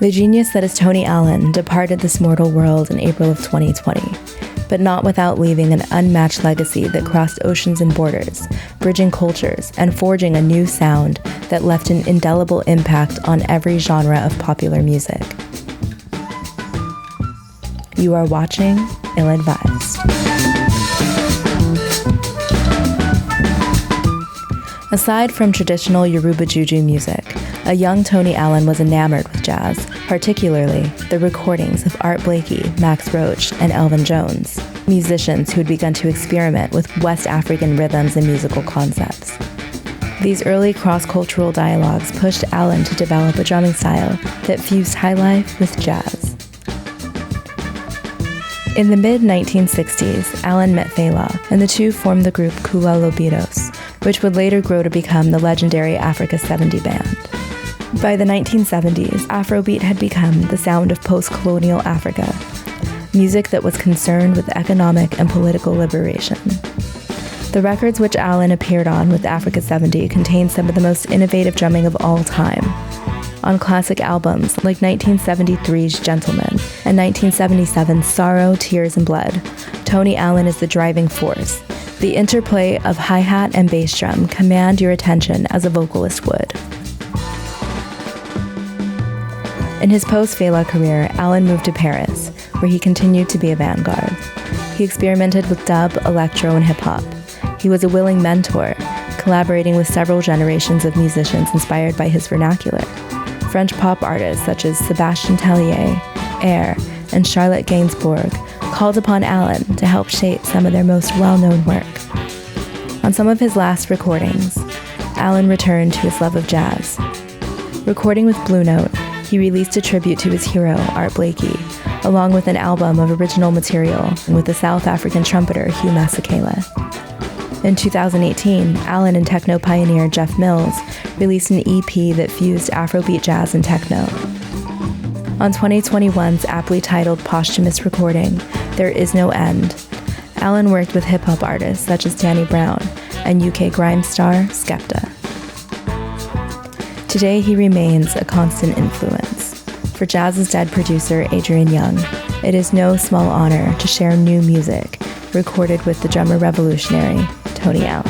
The genius that is Tony Allen departed this mortal world in April of 2020, but not without leaving an unmatched legacy that crossed oceans and borders, bridging cultures and forging a new sound that left an indelible impact on every genre of popular music. You are watching Ill-Advised. Aside from traditional Yoruba Juju music, a young Tony Allen was enamored with jazz, particularly the recordings of Art Blakey, Max Roach, and Elvin Jones, musicians who had begun to experiment with West African rhythms and musical concepts. These early cross-cultural dialogues pushed Allen to develop a drumming style that fused highlife with jazz. In the mid-1960s, Allen met Fela, and the two formed the group Kula Lobitos, which would later grow to become the legendary Africa 70 band. By the 1970s, Afrobeat had become the sound of post-colonial Africa, music that was concerned with economic and political liberation. The records which Allen appeared on with Africa 70 contained some of the most innovative drumming of all time. On classic albums like 1973's Gentleman and 1977's Sorrow, Tears, and Blood, Tony Allen is the driving force. The interplay of hi-hat and bass drum command your attention as a vocalist would. In his post-Fela career, Allen moved to Paris, where he continued to be a vanguard. He experimented with dub, electro, and hip-hop. He was a willing mentor, collaborating with several generations of musicians inspired by his vernacular. French pop artists such as Sébastien Tellier, Air, and Charlotte Gainsbourg called upon Allen to help shape some of their most well-known work. On some of his last recordings, Allen returned to his love of jazz. Recording with Blue Note, he released a tribute to his hero, Art Blakey, along with an album of original material with the South African trumpeter Hugh Masekela. In 2018, Allen and techno pioneer Jeff Mills released an EP that fused Afrobeat jazz and techno. On 2021's aptly titled posthumous recording, There Is No End, Allen worked with hip-hop artists such as Danny Brown and UK grime star Skepta. Today, he remains a constant influence. For Jazz's Dead producer Adrian Young, it is no small honor to share new music recorded with the drummer revolutionary Tony Allen.